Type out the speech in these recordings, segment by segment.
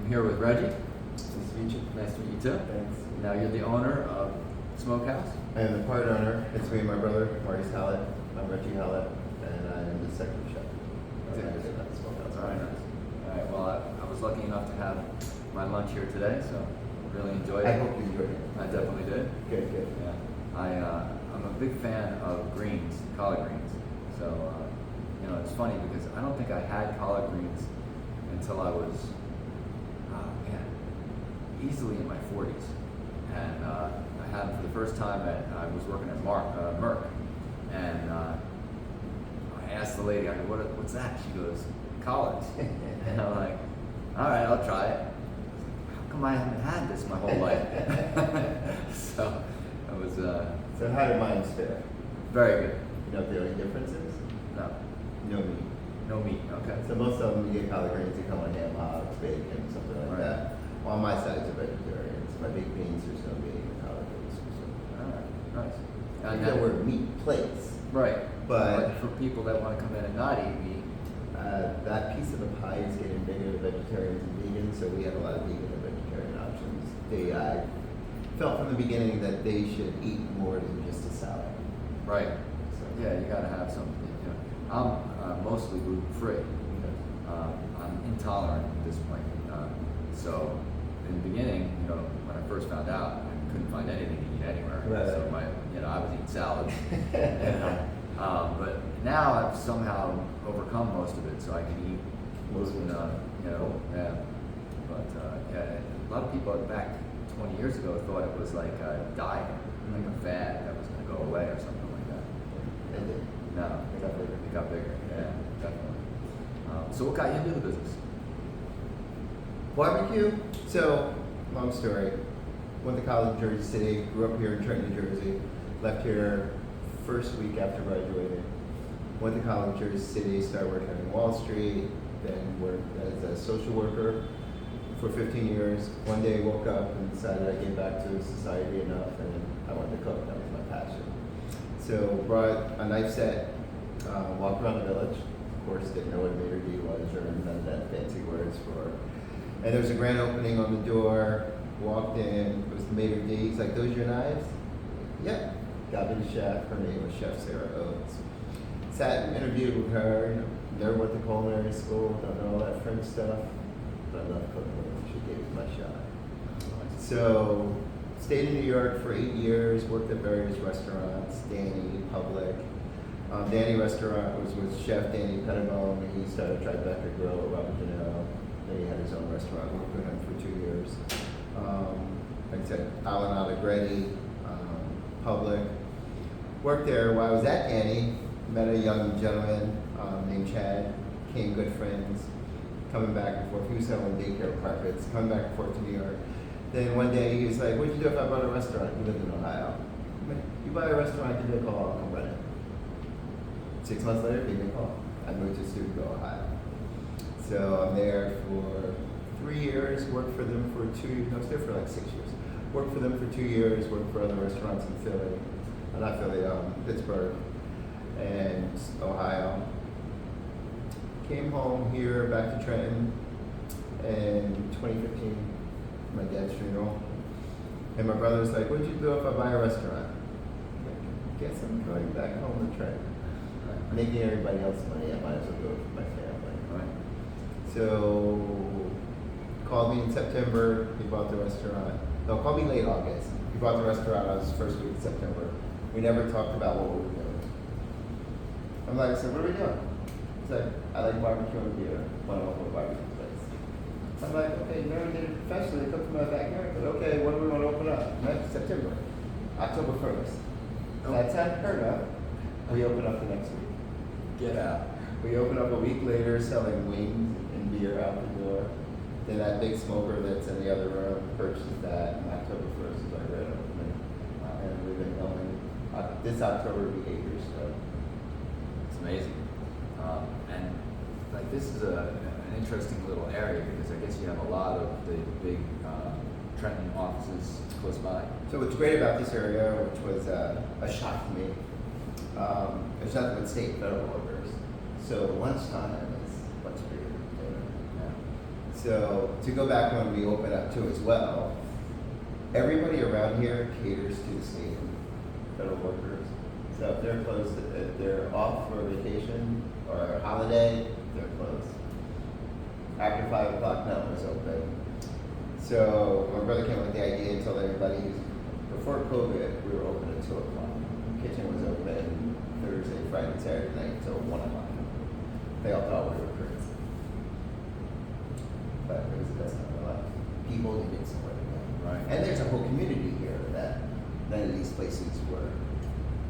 I'm here with Reggie. Nice to meet you. Nice to meet you too. Thanks. Now you're the owner of Smokehouse. I am the part owner. It's me and my brother, Marty's Hallett. I'm Reggie Hallett, and I am the second chef. Smokehouse. Very nice. All right. Well, I was lucky enough to have my lunch here today, so really enjoyed it. I hope you enjoyed it. I definitely did. Good, good. Yeah. I'm a big fan of greens, collard greens. So it's funny because I don't think I had collard greens until I was easily in my 40s, and I had them for the first time I was working at Merck, and I asked the lady, I go, what's that? She goes, collards. And I'm like, all right, I'll try it. How come I haven't had this my whole life? So it was So how did mine fare? very good. You know what the only difference is? No, No meat. no meat. Okay. So most of them, you get collard greens, they come on ham hocks, bacon, something like Right. that. Well, on my side, it's a vegetarian. So my baked beans, there's no meat in the collard greens. All right. Nice. I know where meat plays. Right. But for people that want to come in and not eat meat. that piece of the pie is getting bigger to vegetarians and vegans, so we have a lot of vegan and vegetarian options. They felt from the beginning that they should eat more than just a salad. Right. So, Yeah, you got to have something. I'm mostly gluten free. I'm intolerant at this point. So in the beginning, when I first found out, I couldn't find anything to eat anywhere. Right. So I was eating salads. But now I've somehow overcome most of it, so I can eat Most of it. yeah. But a lot of people back 20 years ago thought it was like a diet, like a fad that was going to go away or something like that. And then No, it got bigger. it got bigger. Yeah, definitely. So what got you into the business? Barbecue. So, long story. Went to college in Jersey City. Grew up here in Trenton, New Jersey. Left here first week after graduating. Went to college in Jersey City. Started working on Wall Street. Then worked as a social worker for 15 years. One day woke up and decided I gave back to society enough, and I wanted to cook. That was my passion. So brought a knife set. Walked around the village. Of course, didn't know what a maitre d' was or none of that fancy words for. And there was a grand opening on the door. Walked in. It was the maitre d'. He's like, "Those your knives?" Yep. Got me the chef. Her name was Chef Sarah Oates. Sat and interviewed with her. Never went to culinary school. Don't know all that French stuff. But I love cooking. She gave it my shot. So stayed in New York for 8 years. Worked at various restaurants. Danny, Public. Danny Restaurant was with Chef Danny Pettibone. He started Tribeca Grill at Robert De Niro. Then he had his own restaurant. Worked with him for 2 years. Like I said, Alan Allegretti, Public. Worked there while I was at Danny. Met a young gentleman named Chad. Became good friends. Coming back and forth. He was selling daycare carpets. Coming back and forth to New York. Then one day he was like, "What'd you do if I bought a restaurant?" He lived in Ohio. I'm like, "You buy a restaurant, give me a call, I'll come run it." 6 months later, gave me a call. I moved to Steubenville, Ohio. So I'm there for 3 years, worked for them for 2 years. I was there for like 6 years. Worked for them for 2 years, worked for other restaurants in Philly, not Philly, Pittsburgh and Ohio. Came home here, back to Trenton in 2015, my dad's funeral. And my brother was like, "What'd you do if I buy a restaurant?" I'm like, "Guess I'm going back home to Trenton." Making everybody else money, I might as well do it for my family. Right. So, called me in September, he bought the restaurant. No, called me late August. He bought the restaurant, I was first week of September. We never talked about what we were doing. I'm like, "So what are we doing?" He's like, "I like barbecue and beer. Want to open a barbecue place." I'm like, "Okay, you never did it professionally, cook from my backyard, but okay, when do we want to open up?" Next September, October 1st. That's unheard of. We open up the next week. Get out. We open up a week later selling wings and beer out the door. Then that big smoker that's in the other room purchased that, and October 1st is our grand opening. And we've been going, this October will be 8 years ago. It's amazing. And like this is an interesting little area because I guess you have a lot of the big Trenton offices close by. So what's great about this area, which was a shock to me, there's nothing but state and federal workers. So lunchtime is much bigger than dinner. Yeah. So to go back when we opened up too as well, everybody around here caters to the state federal workers. So if they're closed, if they're off for vacation or holiday, they're closed. After 5 o'clock, no one's open. So my brother came up with the idea and told everybody, before COVID, we were open at 2 o'clock. Kitchen was open Thursday, Friday, Saturday night until 1 o'clock. They all thought we were crazy. But it was the best time of my life. People needed somewhere to go. Right. And there's a whole community here that none of these places were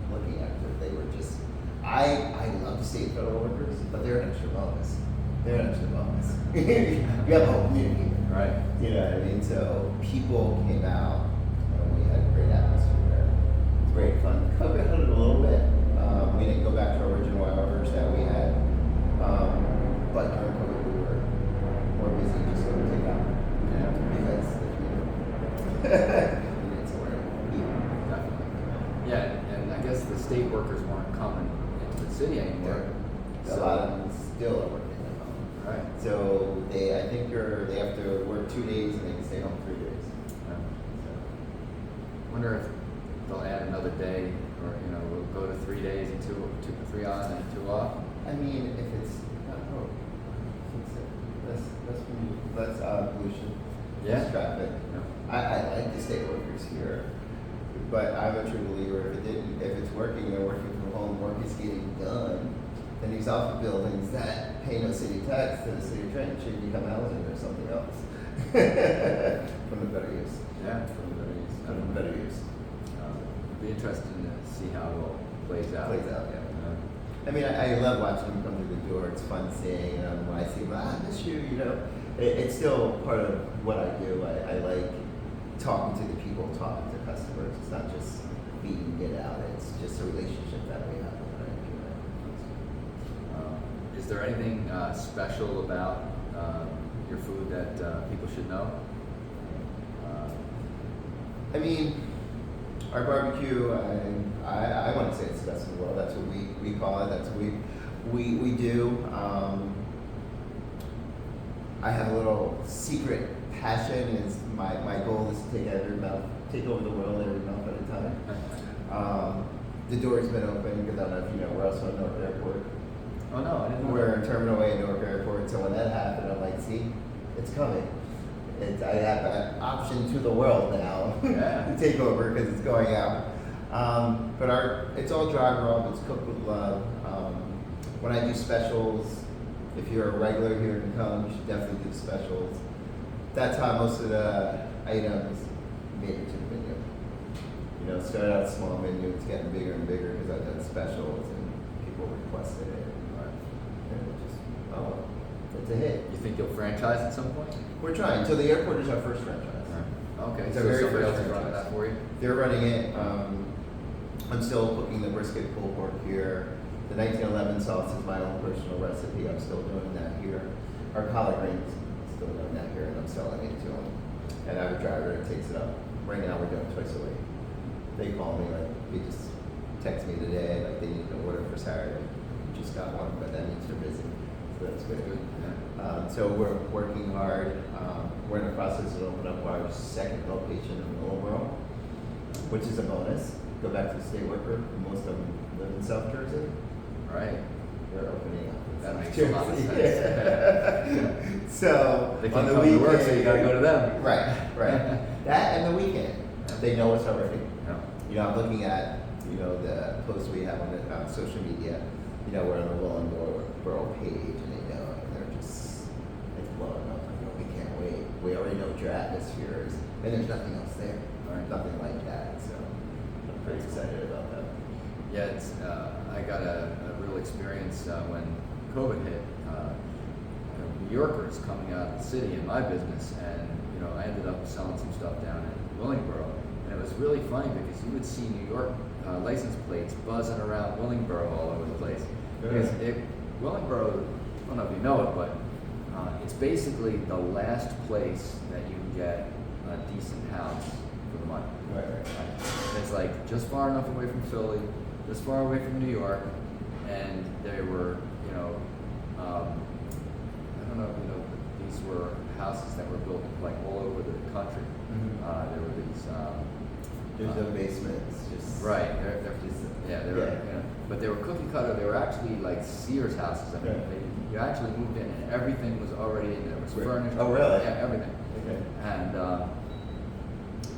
looking at. They were just, I love the state federal workers, but they're an extra bonus. They're an extra bonus. You have a whole community here. Right. You know what I mean? So people came out and we had a great atmosphere there. It was great fun. COVID had it a little bit. We didn't go back to our original hours that we had. But during COVID we were more busy just going to take out. Yeah. Because the community. We needed somewhere to eat. Definitely. Yeah, and I guess the state workers weren't coming into the city anymore. A lot of them still are working at home. Right. So I think they have to work 2 days and they can stay home 3 days. Yeah. Wonder if they'll add another day, or we'll go to 3 days and 3 on and 2 off. I mean, if it's not less pollution, Yeah. less traffic. Yeah. I like the state workers here, but I'm a true believer if it's working, they're working from home, work is getting done, then these office buildings that pay no city tax to the city of Trenton should become housing or something else. From the better use. Yeah, from the very east. From the better use. It'll be interesting to see how it all plays out. Plays out, yeah. I mean, I love watching them come through the door. It's fun seeing them. When I see them, I miss you, It's still part of what I do. I like talking to the people, talking to customers. It's not just beating it out. It's just a relationship that we have. Is there anything special about your food that people should know? I mean, our barbecue, I want to say it's the best in the world. That's what we call it. That's what we do. I have a little secret passion. Is my goal is to take over the world every mouth at a time. The door's been open because I don't know if you know, we're also in Newark Airport. Oh no, I didn't know. We're in Terminal A at Newark Airport. So when that happened, I'm like, see, it's coming. I have an option to the world now to take over because it's going out. But it's all dry rub. It's cooked with love. When I do specials, if you're a regular here and come, you should definitely do the specials. That's how most of the items made it to the menu. Started out small menu, it's getting bigger and bigger because I've done specials and people requested it. And it's a hit. You think you'll franchise at some point? We're trying. So the airport is our first franchise. Okay, It's so our very somebody first else is running franchise. that for you? They're running it. I'm still cooking the brisket pulled pork here. The 1911 sauce is my own personal recipe. I'm still doing that here. Our collard greens, still doing that here, and I'm selling it to them. And I have a driver that takes it up. Right now we're doing it twice a week. They call me, they just text me today, they need an order for Saturday. Just got one, but that means they're busy. So that's good. So we're working hard. We're in the process of opening up our second location in Millboro, which is a bonus. Go back to the state worker. Most of them live in South Jersey. Right. They're opening up. In That South makes a lot of Jersey. sense. So They on can't the come weekend, to work, so you gotta go to them. Right. That and the weekend, they know us already. Yeah. I'm looking at the posts we have on social media. We're on the Willingboro page, and they know it, and they're just blowing up. We can't wait. We already know what your atmosphere is, and there's nothing else there. Right. Nothing like that. So I'm pretty excited about that. Yeah, I got a real experience when COVID hit. New Yorkers coming out of the city in my business, and I ended up selling some stuff down in Willingboro, and it was really funny because you would see New York license plates buzzing around Willingboro all over the place. Because Willingboro, I don't know if you know it, but it's basically the last place that you can get a decent house for the money. Right. It's like just far enough away from Philly, just far away from New York, and they were, I don't know if these were that were built like all over the country. There were these. There's no basements, just Right. They're just yeah. They were. You know, but they were cookie cutter. They were actually like Sears houses. I mean, you actually moved in and everything was already in there. It was furnished. Oh, really? Yeah, everything. Okay. And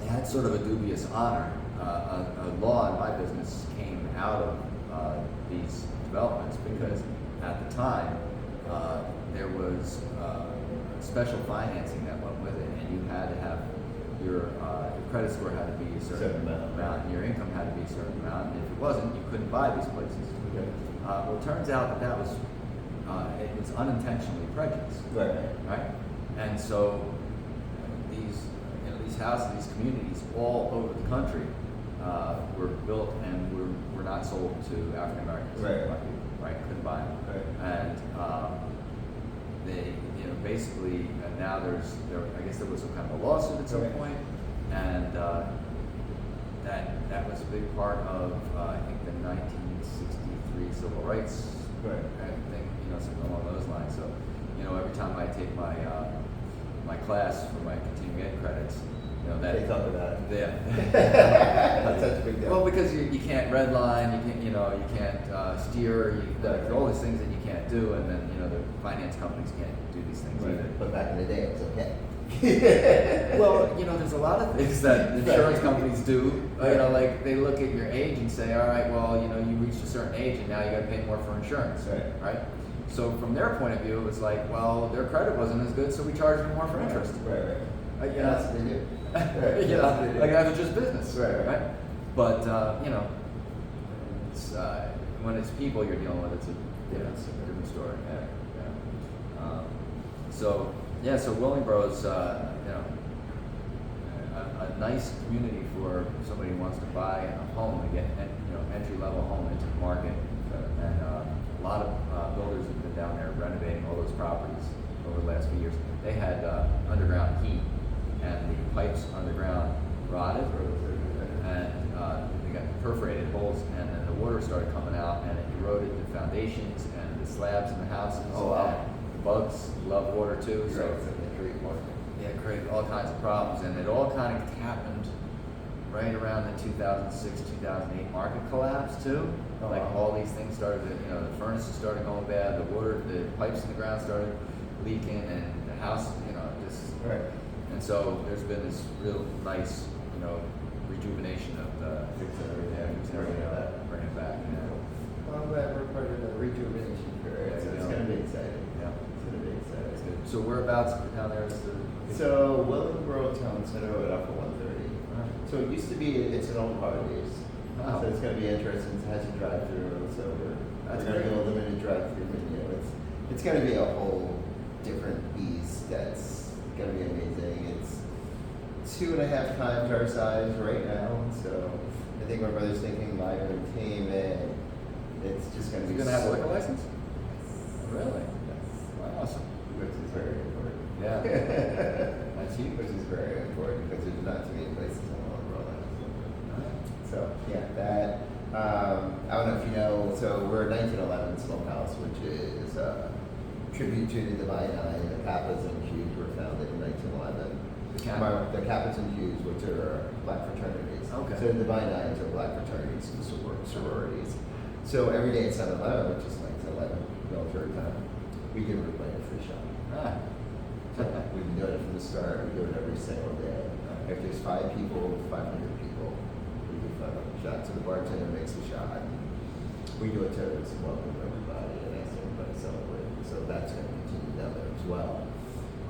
it had sort of a dubious honor. A law in my business came out of these developments because at the time there was special financing that went with it, and you had to have your credit score had to be a certain amount, and your income had to be a certain amount, and if it wasn't, you couldn't buy these places. Okay. Well, it turns out that was it was unintentionally prejudiced. Right? And so these houses, these communities all over the country were built and were not sold to African Americans. Right? Couldn't buy them. And they, basically, and now I guess there was some kind of a lawsuit at some point, and that was a big part of I think the 1963 civil rights thing, something along those lines. So, every time I take my my class for my continuing ed credits, that they talk about it. Yeah. That's such a big deal. Well, because you can't redline, you can't steer, all these things that you can't do, and then the finance companies can't do these things either. But back in the day, it was okay. Well, there's a lot of things that insurance companies do. Like they look at your age and say, all right, well, you reached a certain age and now you got to pay more for insurance, right? So from their point of view, it's like, well, their credit wasn't as good, so we charge them more for interest. Right. That's what they do. Like that's just business, right? But it's when it's people you're dealing with, it's a different story. So Willingboro is a nice community for somebody who wants to buy a home and get entry level home into the market, and a lot of builders have been down there renovating all those properties over the last few years. They had underground heat, and the pipes underground rotted, and they got perforated holes, and then the water started coming out, and it eroded the foundations and the slabs in the houses. Oh, wow. And the bugs love water too, so Yeah, it created all kinds of problems, and it all kind of happened right around the 2006-2008 market collapse too. Oh, Like wow. all these things started, the furnaces started going bad, the pipes in the ground started leaking, and the house, just. Right. And so there's been this real nice, rejuvenation of the bring it back. Well, I'm glad we're part of the rejuvenation period, so it's going to be exciting. Yeah. It's going to be exciting. That's good. So whereabouts down there is the? So Willingboro Town Center went up for 130. So it used to be, it's an old Hardee's. Wow. So it's going to be interesting. It has a drive-through, so we're going to do a limited drive-through menu. It's going to be a whole different beast. That's going to be amazing. It's 2.5 times our size right now. So I think my brother's thinking live entertainment. It's just going to be. You gonna have a liquor license? Really? Yes. Awesome. Which is very important. Yeah. That's huge. Which is very important because there's not too many places in the world that have it. So yeah, that I don't know if you know. So we're 1911 Smokehouse, which is a tribute to the Divine Nine. The Kappas and Qs were founded in 1911. The Kappas and Qs, which are black fraternities. Okay. So the Divine Nines are black fraternities and sororities. So every day at 7-Eleven, which is 1911 military time, we give everybody a free shot. We've been doing it from the start. We do it every single day. If there's 5 people, 500 people, we give 500 shots. So the bartender makes the shot. We do it to welcome everybody and ask everybody to celebrate. So that's going to continue down there as well.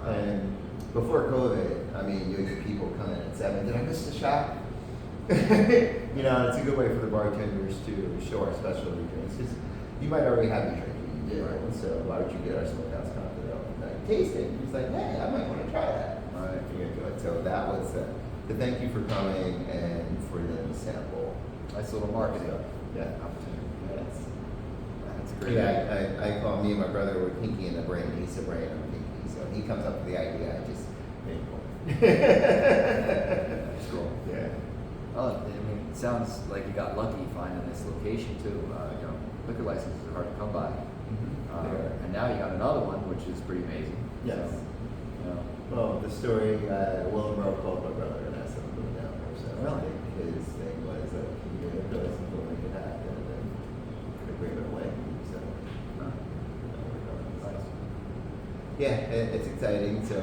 And before COVID, you get people coming at 7. Did I miss the shot? It's a good way for the bartenders to show our specialty drinks. Because you might already have your drink, you did. Right. So why don't you get our Smokehouse Cocktail? Taste it. He's like, hey, I might want to try that. Right. So that was the thank you for coming and for them to sample. Nice little marketing. Opportunity. Yes. That's great. Yeah, I call me and my brother were Pinky and the Brain. He's the brain, I'm Pinky. So he comes up with the idea. I just make one. That's cool. Yeah. Oh, it sounds like you got lucky finding this location too. Liquor licenses are hard to come by. And now you got another one, which is pretty amazing. Yes. So, Well, the story, Willenboro called my brother and asked him to move down there. So I Really? think his thing was that he didn't realize something like it happen and then could bring it away. So, Huh. we're going. Nice. Yeah, it's exciting. So,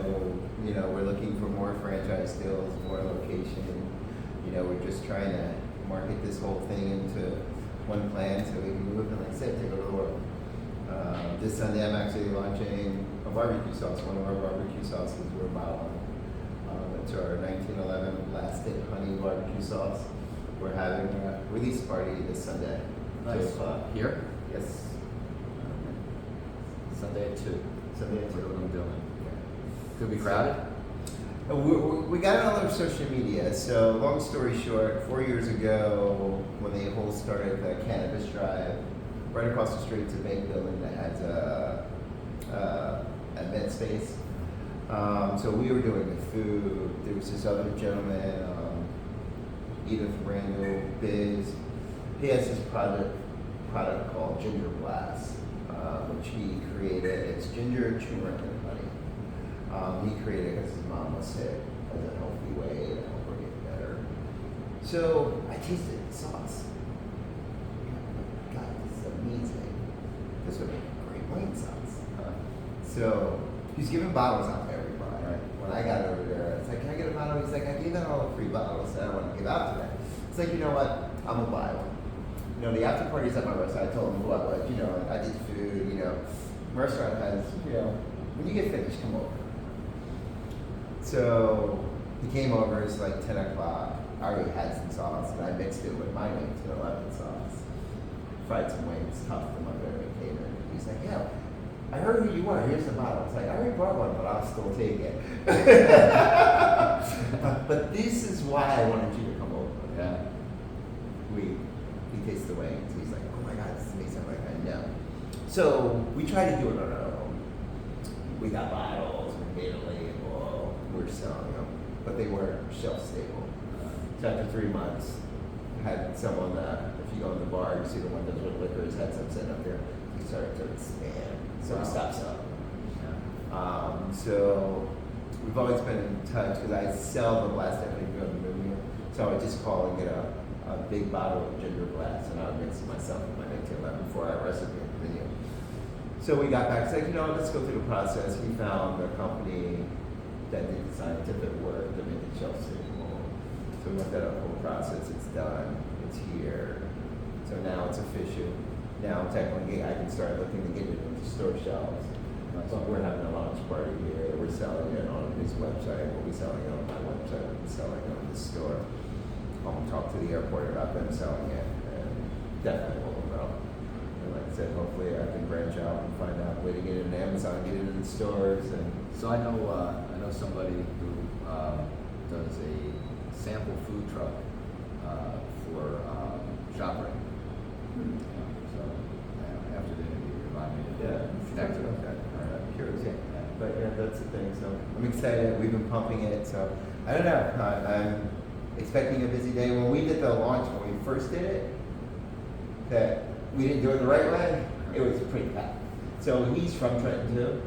we're looking for more franchise deals, more location. We're just trying to market this whole thing into one plan so we can move and, like I said, take over the world. This Sunday, I'm actually launching a barbecue sauce. One of our barbecue sauces we're modeling. It's our 1911 Last Hit Honey Barbecue Sauce. We're having a release party this Sunday. Nice. 2 o'clock. Here? Yes. Sunday at 2. Sunday at 2. What are we doing? Could be crowded? We got it all over social media. So, long story short, 4 years ago, when the whole started the cannabis drive, right across the street, it's a big building that has a event space. So we were doing the food. There was this other gentleman, Edith Randall Biz. He has this product called Ginger Blast, which he created. It's ginger, turmeric, and honey. He created it because his mom was sick, as a healthy way to help her get better. So I tasted the sauce. God, this is amazing. This would make a great wine sauce. So he's giving bottles out to everybody. Right. When I got over there, it's like, can I get a bottle? He's like, I gave out all the free bottles that I want to give out today. It's like, you know what? I'm gonna buy one. The after party's at my restaurant. I told him who I was. I did food. Restaurant has, when you get finished, come over. So he came over. It's like 10 o'clock. I already had some sauce, and I mixed it with my 1911 sauce. Fried some wings, tossed them under the cater. He's like, yeah, I heard who you are. Here's the bottle. It's like, I already brought one, but I'll still take it. but this is why I wanted you to come over. Yeah. He tastes the wings. He's like, oh my God, this is amazing. I'm like, I know. So we tried to do it on our own. We got bottles, we made a label, we're selling them, but they weren't shelf stable. So after 3 months, I had someone, if you go in the bar, you see the windows with liquors, had some sitting up there, we started to expand. So we stopped selling. So we've always been in touch because I sell the blast every year on the menu. So I would just call and get a big bottle of ginger blast, and I would mix it myself with my 1911 before I recipe at the menu. So we got back, it's like, let's go through the process. We found a company that did the scientific work to make it shelf stable. So we went through that whole process. It's done. It's here. So now it's official. Now technically I can start looking to get it into store shelves. But we're having a launch party here. We're selling it on his website. We'll be selling it on my website. We'll be selling it on the store. I'll talk to the airport about them selling it, and definitely will grow. And like I said, hopefully I can branch out and find out a way to get it in Amazon, get it in the stores. And So I know somebody who does a sample food truck for ShopRite. So after the interview, remind me to connect with them. I'm curious. Yeah. But yeah, that's the thing. So I'm excited. We've been pumping it. So I don't know. I'm expecting a busy day. When we did the launch, when we first did it, that we didn't do it the right way, it was pretty packed. So he's from Trenton too.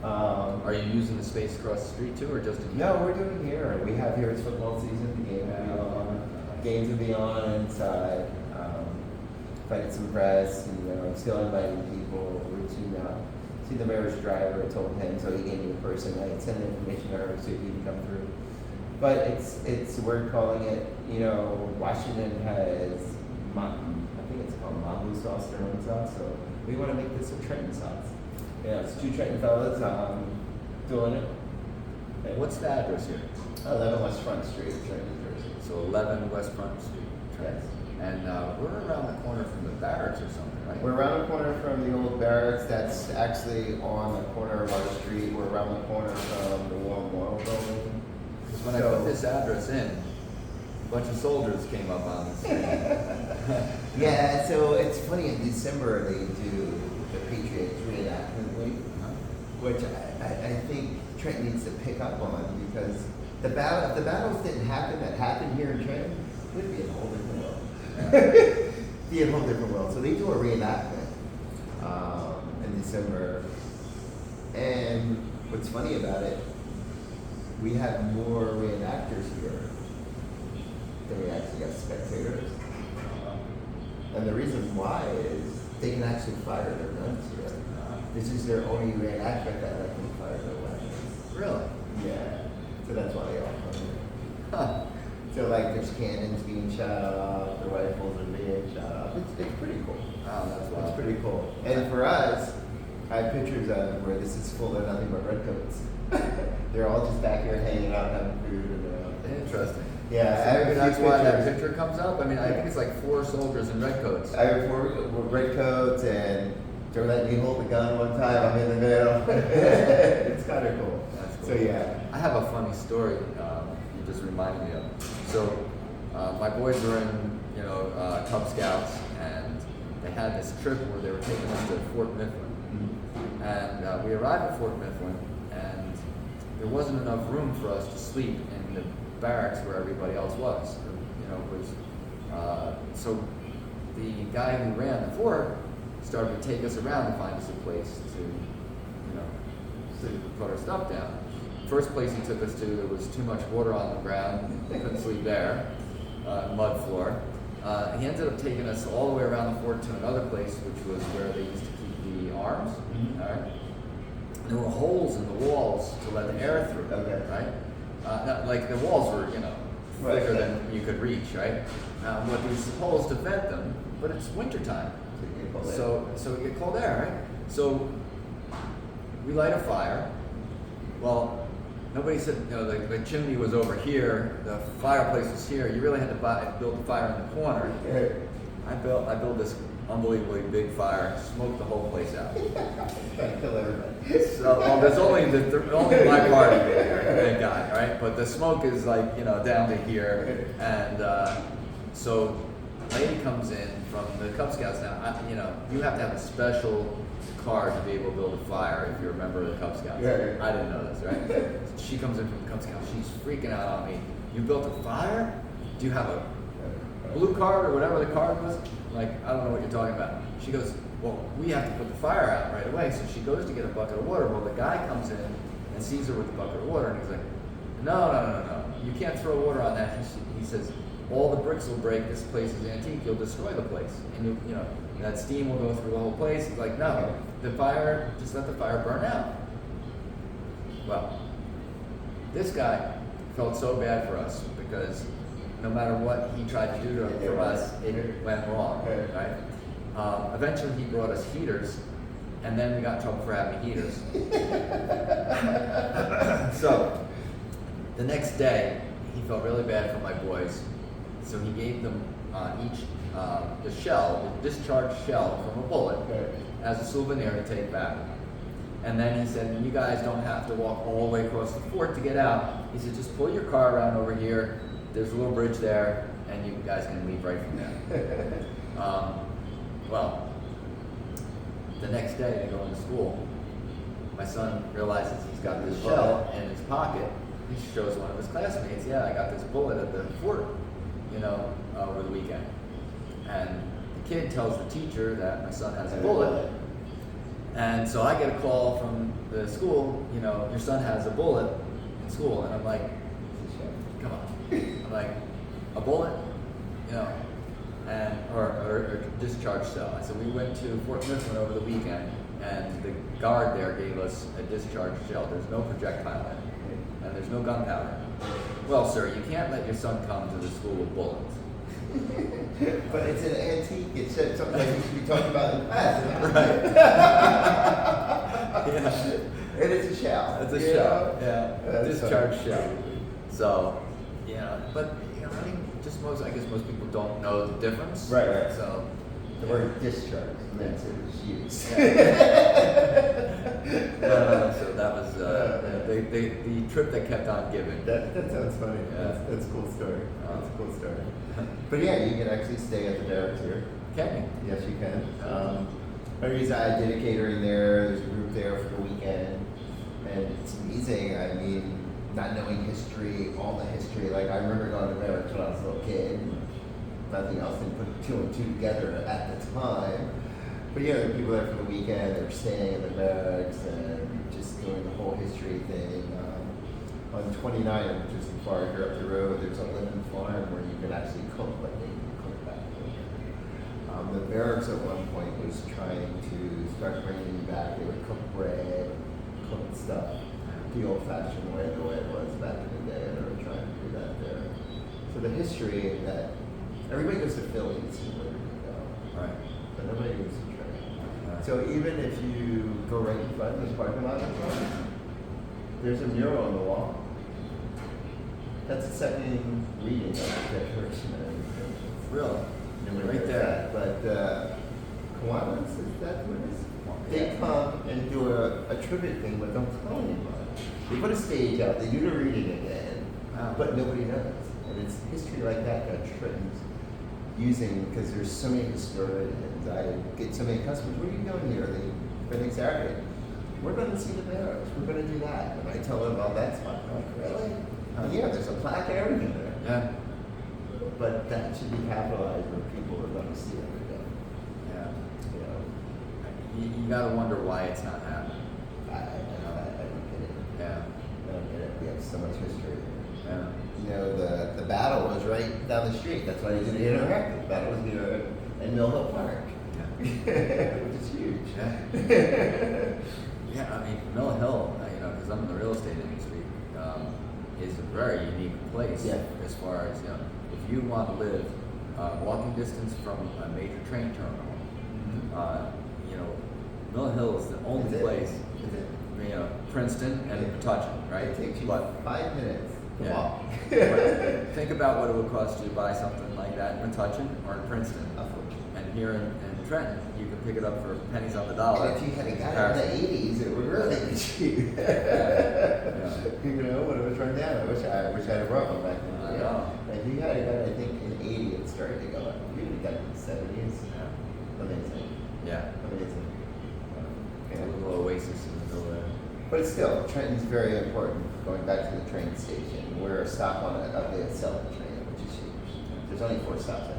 Are you using the space across the street too, or just in here? No, we're doing here. We have here, it's football season, the game will be on. Games will be on inside. Fighting some press, and still inviting people. We're to the mayor's driver. I told him, so he gave me a person. I sent information to her so he can come through. But we're calling it, Washington has, I think it's called Mambu sauce, their own sauce. So we want to make this a Trenton sauce. It's 2 Trenton fellas doing it. What's the address here? 11 West Front Street, Trenton, New Jersey. So 11 West Front Street. Yes. And we're around the corner from the barracks or something, right? We're around the corner from the old barracks. That's actually on the corner of our street. We're around the corner from the War Memorial Building. Because when I put this address in, a bunch of soldiers came up on the screen. Yeah, so it's funny, in December they do the Patriots reenactment week, which I think Trenton needs to pick up on, because if the battles didn't happen that happened here in Trenton, we'd be in a whole different world. Be in a whole different world. So they do a reenactment in December. And what's funny about it, we have more reenactors here than we actually have spectators. And the reason why is they can actually fire their guns here. This is their only reenactment that let them fire their weapons. Really? Yeah. So that's why they all come here. Huh. So like there's cannons being shot off, the rifles are being shot off. It's pretty cool. Oh, that's wild. It's pretty cool. And for us, I have pictures of where this is full of nothing but redcoats. They're all just back here hanging out, having food. And, Interesting. yeah, So I have maybe a few that's why that pictures. picture comes up. I mean, I think it's like 4 soldiers in redcoats. I have 4 redcoats, and they're letting me hold the gun one time. I'm in the middle. It's kind of cool. That's cool. So yeah. I have a funny story. You just reminded me of. So my boys were in, Cub Scouts, and they had this trip where they were taking us to Fort Mifflin. Mm-hmm. And we arrived at Fort Mifflin, and there wasn't enough room for us to sleep in the barracks where everybody else was. So the guy who ran the fort started to take us around to find us a place to put our stuff down. First place he took us to, there was too much water on the ground. We couldn't sleep there, mud floor. He ended up taking us all the way around the fort to another place, which was where they used to keep the arms. Mm-hmm. All right? There were holes in the walls to let the air through. Okay. Right? Like the walls were, thicker than you could reach. Right? With these holes to vent them, but it's wintertime. So you get cold air, right? So we light a fire. Well, nobody said, the chimney was over here, the fireplace was here. You really had to build the fire in the corner. I built this unbelievably big fire, smoked the whole place out. Kill everybody. So there's only my party thank God, right? But the smoke is like down to here, and so lady comes in from the Cub Scouts. Now, you have to have a special card to be able to build a fire if you're a member of the Cub Scouts. Yeah. I didn't know this, right? She comes in from the Cub Scouts. She's freaking out on me. You built a fire? Do you have a blue card or whatever the card was? Like, I don't know what you're talking about. She goes, well, we have to put the fire out right away. So she goes to get a bucket of water. Well, the guy comes in and sees her with the bucket of water, and he's like, no. You can't throw water on that. He says, all the bricks will break. This place is antique. You'll destroy the place. And that steam will go through the whole place. He's like, no, just let the fire burn out. Well, this guy felt so bad for us because no matter what he tried to do for us, it went wrong, right? Eventually he brought us heaters, and then we got in trouble for having heaters. So, the next day, he felt really bad for my boys, so he gave them each the discharged shell from a bullet, as a souvenir to take back. And then he said, you guys don't have to walk all the way across the fort to get out. He said, just pull your car around over here. There's a little bridge there, and you guys can leave right from there. Well, the next day they go into school. My son realizes he's got this shell in his pocket. He shows one of his classmates, yeah, I got this bullet at the fort, over the weekend. And the kid tells the teacher that my son has a bullet. And so I get a call from the school, your son has a bullet in school. And I'm like, come on. I'm like, a bullet? Or discharged shell. I said, we went to Fort Mifflin over the weekend, and the guard there gave us a discharged shell. There's no projectile in it, and there's no gunpowder. Well, sir, you can't let your son come to the school with bullets. But it's an antique. It's something that we should be talking about in the past. Right. Yeah. And it's a shell. It's a shell. Yeah. That's Discharged shell. So, but I guess most people don't know the difference. Right. So the word discharge meant to use. So that was the trip that kept on giving. That sounds funny. Yeah. That's a cool story. That's a cool story. But yeah, you can actually stay at the barracks here. Can you? Yes, you can. I did a catering there. There's a group there for the weekend, and it's amazing. I mean, not knowing history, all the history. Like, I remember going to barracks when I was a little kid. Nothing else, didn't put 2 and 2 together at the time. But yeah, there were people there for the weekend. They were staying in the barracks and just doing the whole history thing. on 29, which is far here up the road, there's a lemon farm where you can actually cook like they cook back there. The Barracks at one point was trying to start bringing back, they would cook bread, cook stuff, the old-fashioned way, the way it was back in the day, and they were trying to do that there. So the history that everybody goes to Philly to see where to go, Right. but nobody goes to Trenton. Right. So even if you go right in front of this parking lot, there's a mural on the wall. That's the second reading of the Declaration of Independence. Really? Nobody Right does there. that. But Kiwanis, is that what it is? They Yeah. come and do a tribute thing, but don't tell anybody. They put a stage out, they do the reading again, Wow. but nobody knows. And it's history like that Trenton's using, because there's so many historians. I get so many customers, what are you doing here? They been excited. We're going to see the Barracks. We're going to do that. And I tell them about that spot. I'm like, really? Yeah, there's a plaque everything there. Yeah. But that should be capitalized where people are going to see every day. Yeah. You know, You gotta wonder why it's not happening. I don't get it. Yeah. I don't get it. We have so much history. Yeah. You know, the battle was right down the street. That's why they did the interactive. The battle was here in Mill Hill Park, Yeah. which is huge. Yeah. Yeah, I mean, Mill Hill, you know, because I'm in the real estate industry, is a very unique place. Yeah. As far as, you know, if you want to live walking distance from a major train terminal, you know, Mill Hill is the only Is it? place. Is it? You know, Princeton and Yeah. Pawtucket, right? It takes you But 5 minutes to yeah. walk. But think about what it would cost you to buy something like that in Pawtucket or in Princeton. Unfortunately. And here in Trenton, you can pick it up for pennies on the dollar. And if you had in got it in the comparison. 80s, it would really be cheap. Yeah. You know, when it was run down, I wish I had brought one back then. I know. Like you had it, I think in 80 it started to go up. You got it in the 70s. Yeah. Amazing. Yeah. Amazing. A Yeah. little oasis in the middle there. But still, Trenton's very important. Going back to the train station, we're a stop on a update Southern train, which is huge. There's only 4 stops.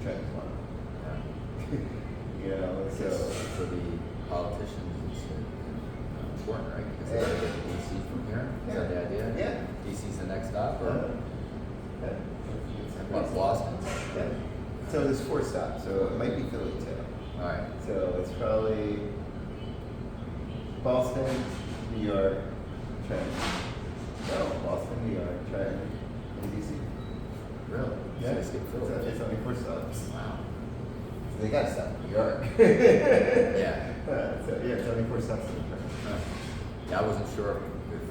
Trenton's one. Yeah. You know, so For the politicians, it's important, right? Because they Yeah. gotta get to DC from here. Is that the idea? Yeah. DC's the next stop, or yeah. what, Boston? Yeah. So there's 4 stops, so it might be Philly too. All right. So it's probably Boston, New York, Trenton. No, Boston, New York, Trenton, and DC. Really? Yeah, So skip Philly. it's only 4 stops. Wow. So they gotta stop in New York. Yeah. So yeah, it's only 4 stops in the train. Huh. Yeah, I wasn't sure if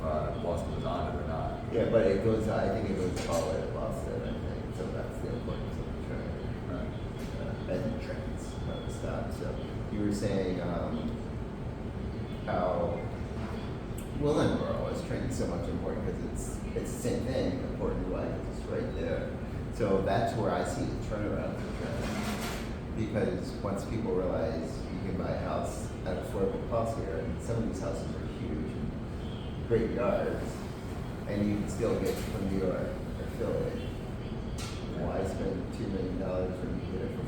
Boston was on it or not. Yeah, but it goes. I think it goes all the way to Boston. I think so. That's the importance of the train. Right. And the trains not the stop. So you were saying how Willingboro is trained so much important because it's the same thing. Important to life. It's right there. So that's where I see the turnaround for train. Because once people realize you can buy a house at affordable cost here, and some of these houses are huge, great yards, and you can still get from New York or Philly. Why spend $2 million when you get it for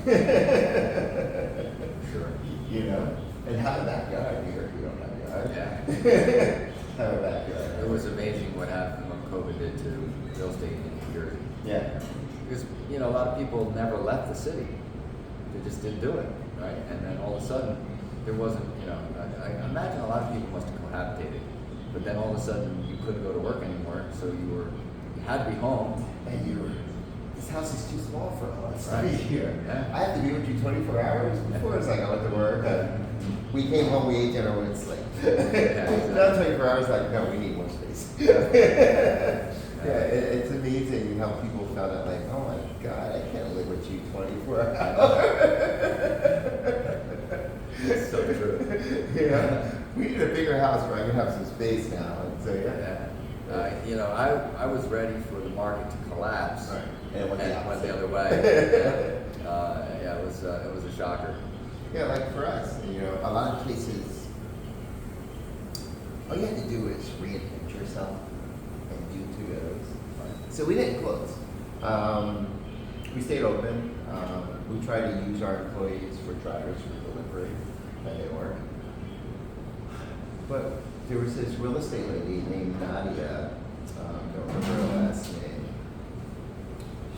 $400,000? Sure. You know, and have a backyard. New York, you don't have a yard. Yeah. Have a backyard. It was amazing what happened when COVID did to real estate in New Jersey. Yeah. Because, you know, a lot of people never left the city. They just didn't do it, right? And then all of a sudden, there wasn't, you know, I imagine a lot of people must have cohabitated. But then all of a sudden, you couldn't go to work anymore, so you had to be home. And you were, this house is too small for us to Right. be here. Yeah. I have to be with you 24 hours. Before it's like I went to work. We came home, we ate dinner, went to sleep. Exactly. Now 24 hours, like, no, we need more space. Yeah, it's amazing how people found out, like, oh my God, I can't live with you 24 hours. It's so true. You know, we need a bigger house where I can have some space now. And so, yeah. You know, I was ready for the market to collapse, Right. And it went the opposite. the other way. Yeah, it was a shocker. Yeah, like for us, you know, a lot of cases, all you have to do is reinvent yourself and do 2 of those. So we didn't close. We stayed open. We try to use our employees for drivers for delivery when they work. But there was this real estate lady named Nadia, don't remember her last name.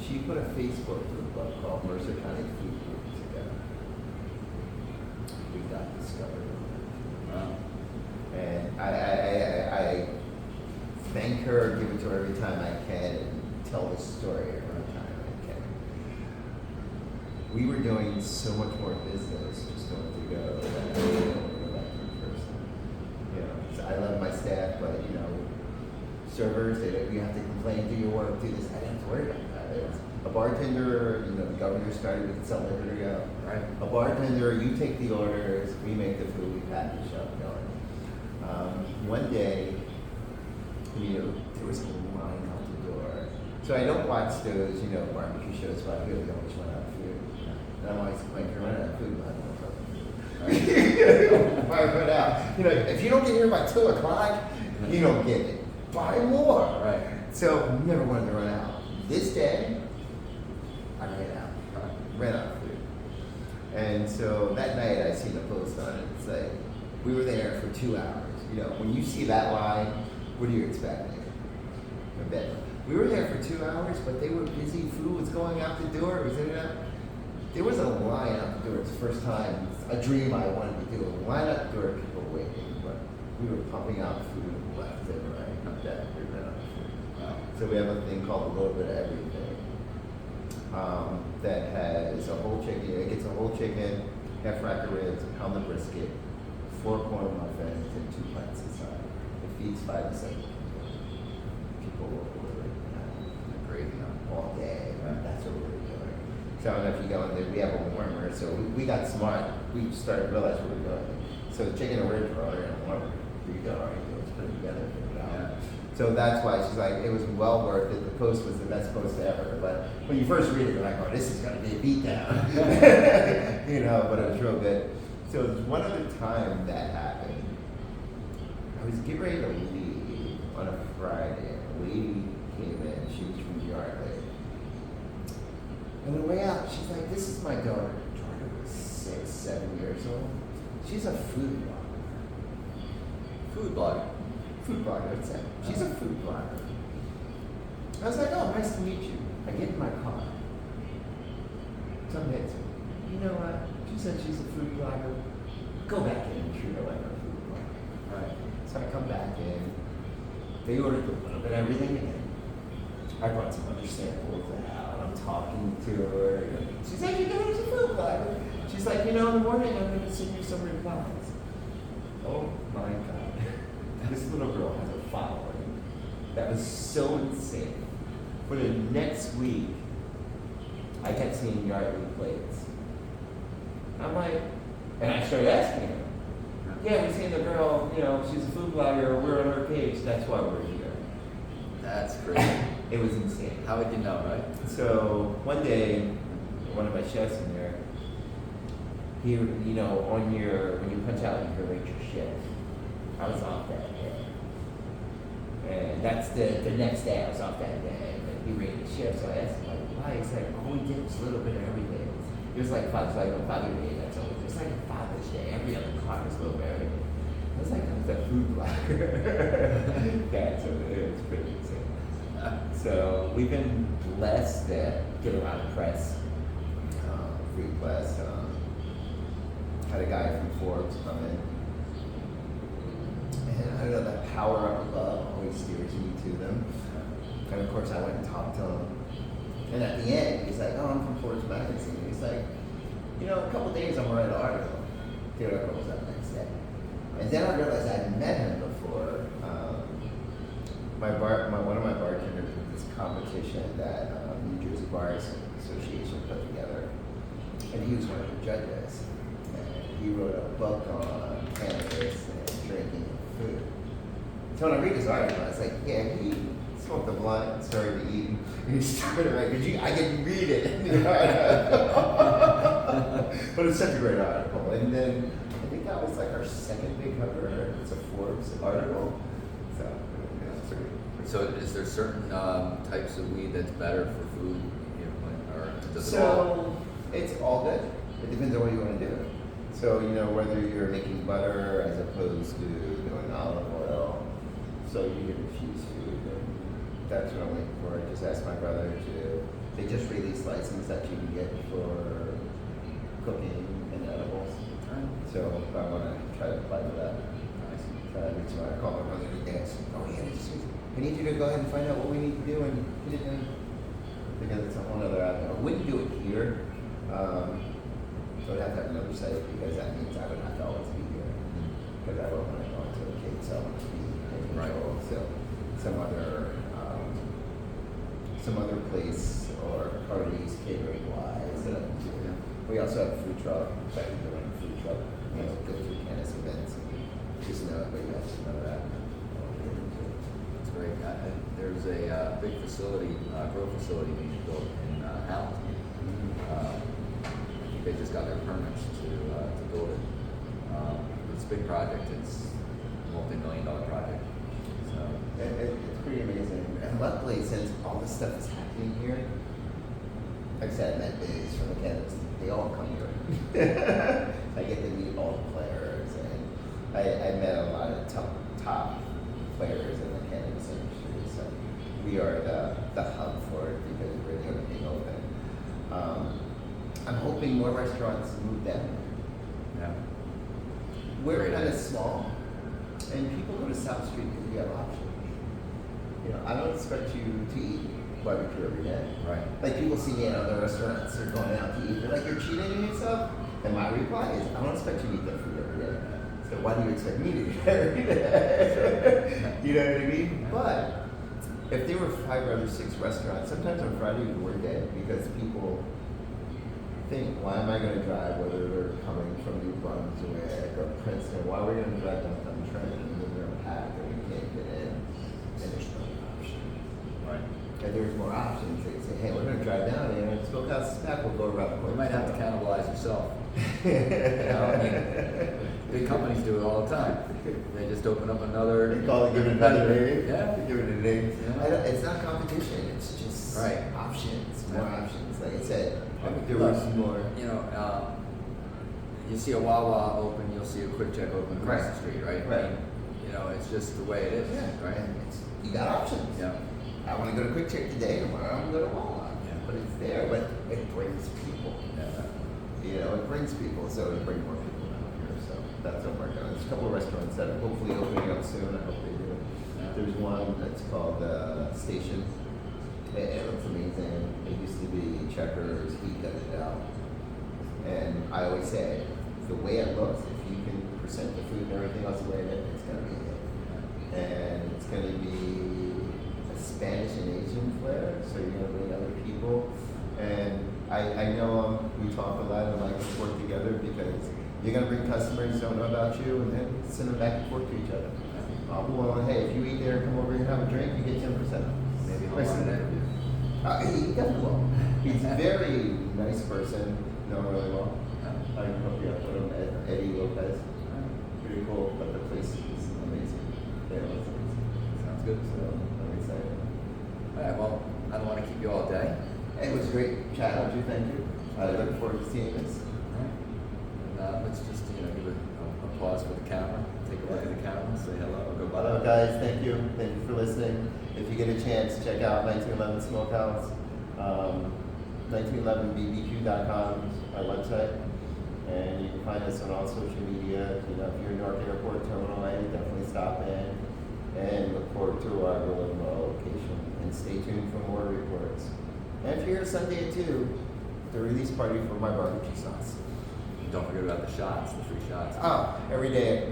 She put a Facebook group up called Mercer County Food Group together. We got discovered. Wow. And I thank her, give it to her every time I can, and tell the story every time I can. We were doing so much more business just going to go than I did when we were back in person. You know, so I love my staff, but you know, servers, you have to complain, do your work, do this. I didn't have to worry about that. It was a bartender, you know, the governor started, we could sell liquor to go. Right. A bartender, you take the orders, we make the food, we package up, going. One day, you know, there was a line out the door. So I don't watch those, you know, barbecue shows, but I really always run out of food. And I'm always like, you're running out of food, but I don't know food. I run out. You know, if you don't get here by 2 o'clock, you don't get it. Buy more. Right. So never wanted to run out. This day, I ran out. Ran out of food. And so that night I seen a post on it. It's like, we were there for 2 hours. You know, when you see that line, what are you expecting? A bit. We were there for 2 hours, but they were busy. Food was going out the door. It was in and out. There was a line out the door. It's the first time. It's a dream I wanted to do. A line out the door, people waiting. But we were pumping out food left and right. Not that we ran out of food. Wow. So we have a thing called a little bit of everything. That has a whole chicken. It gets a whole chicken, half rack of ribs, a pound of brisket, 4 corn muffins, and 2 pints inside. It feeds 5 to 7 people will order it Crazy, huh? all day. Right. That's what we're doing. So I don't know if you go in there, we have a warmer, so we got smart. We started to realize what we're doing. So the chicken and ribs are already in a warmer. We go, all right, let's put it together, figure it out. Yeah. So that's why she's like, it was well worth it. The post was the best post ever. But when you first read it, you're like, oh, this is going to be a beatdown. You know, but it was real good. So there's one other time that happened. I was getting ready to leave on a Friday. A lady came in. She was from Yardley. On the way out, she's like, this is my daughter. Daughter was 6, 7 years old. She's a food blogger. Food blogger. Food blogger, that's it. She's a food blogger. I was like, oh, nice to meet you. I get in my car. Some hits me. You know what? She said she's a food blogger. Go back in and treat her like a food blogger. Right. So I come back in. They ordered a little bit of everything in. I brought some other samples out. I'm talking to her. She's like, you know, she's a food blogger. She's like, you know, in the morning I'm going to send you some replies. Oh my God. This little girl has a following that was so insane. For the next week, I kept seeing Yardley plates. I'm like, and I started asking her, yeah, we seen the girl, you know, she's a food blogger, we're on her page, that's why we're here. That's crazy. It was insane. How would you know, right? So one day, one of my chefs in there, he, you know, when you punch out, you can rate your shift. I was off that day. And that's the next day I was off that day. And he rated the shift, so I asked him, like, why? He's like, all we get is a little bit of everything. It was like Father's Day, that's all. It was like Father's Day. Every other car was a little bit of everything. I was like, I'm the food blogger. That's what it was pretty insane. So we've been blessed to get a lot of press, free press. Had a guy from Forbes come in. And I don't know, that power up above always steers me to them. And of course I went and talked to him. And at the end, he's like, oh, I'm from Forbes magazine. He's like, you know, a couple of days I'm gonna write an article. The article was up next day. And then I realized I'd met him before. One of my bartenders did this competition that New Jersey Bars Association put together. And he was one of the judges. And he wrote a book on cannabis and drinking and food. So when I read his article, I was like, yeah, he smoked a blunt and started to eat. And he started to write, I can read it. But it's such a great article. And then I think that was like our second big cover. It's a Forbes article. So, yeah, it's great. So is there certain types of weed that's better for food? You know, or does it So it's all good. It depends on what you want to do. So, you know, whether you're making butter as opposed to doing olive oil, so you can infuse food. And that's what I'm looking for. I just asked my brother to. They just released license that you can get for cooking and edibles. So I want to try to apply for that. Nice. That's why I call my brother every day. I said, "Oh yeah, I need you to go ahead and find out what we need to do and get it done." Because it's a whole other avenue. I wouldn't do it here. I would have to have another site because that means I would have to always be here. Because I don't want to go into the cake, so I want to be in control. So some other place or parties catering wise that I can do. We also have a food truck. That we can run a food truck. You know, go through Canis events. Just know it, but you have to know that. That's great. There's a big facility, grow facility being built in Hamilton. They just got their permits to build it. It's a big project. It's a multi-million-dollar project. So It's pretty amazing. And luckily, since all this stuff is happening here, like I said, I met Biggs from the Cannabis. They all come here. I get to meet all the players, and I met a lot of top players in the cannabis industry. So we are the hub for it because we're the only thing open. I'm hoping more restaurants move down. yeah, We're kind of small, and people go to South Street because we have options. You know, I don't expect you to eat barbecue every day. right. Like people see me in other restaurants or going out to eat. They're like, "You're cheating yourself." And my reply is, "I don't expect you to eat that food every day. So why do you expect me to eat it every day?" You know what I mean? But if there were 5 or 6 restaurants, sometimes on Friday we're dead because people think, "Why am I going to drive? Whether they're coming from New Brunswick or Princeton, why are we going to drive downtown Trenton and they're packed and we can't get in?" And there's no option. Right. If there's more options, they say, "Hey, we're going to drive down here and Smokehouse is back. We'll go around the corner." You might have to cannibalize yourself. You know, I mean, big companies do it all the time. They just open up another. They call it giving it another name. Yeah. They give it a name. Yeah. It's not competition. It's just Right. options. More Yeah. options. Like I said, if there Look, was more. You know, you see a Wawa open, you'll see a Quick Check open across Right. the street, right? Right. I mean, you know, it's just the way it is, right? And you got options. Yeah. I want to go to Quick Check today. Tomorrow I'm going to go to Wawa. Yeah. But it's there. But it brings people. Yeah. You know, it brings people. So it brings more people out here. So that's what we're doing. There's a couple of restaurants that are hopefully opening up soon. I hope they do. Yeah. There's one that's called Station. It looks amazing. It used to be Checkers. He got it out. And I always say, the way it looks, if you can present the food and everything else the way it is, it's going to be it. And it's going to be a Spanish and Asian flair, so you're going to meet other people. And I know we talk a lot and like to work together because you're going to bring customers who don't know about you and then send them back and forth to each other. Well, hey, if you eat there and come over here and have a drink, you get 10%. Maybe he'll want an interview. He definitely will. He's a very nice person. Know him really well. I can hook you up with him, Eddie Lopez. Pretty cool, but the place is amazing. Yeah, it's amazing. Sounds good. So I'm excited. All right. Well, I don't want to keep you all day. It was great chatting with you. Thank you. I look forward to seeing this. All right. Let's just give a applause for the camera. Take a look at the camera. Say hello. Go bye. Hello, guys. Thank you. Thank you for listening. If you get a chance, check out 1911 Smokehouse. 1911bbq.com is our website. And you can find us on all social media. You know, if you're in Newark Airport Terminal A, definitely stop in and look forward to our Rolling location. And stay tuned for more reports. And if you're here Sunday at 2, the release party for my barbecue sauce. Don't forget about the shots, the free shots. Oh, every day at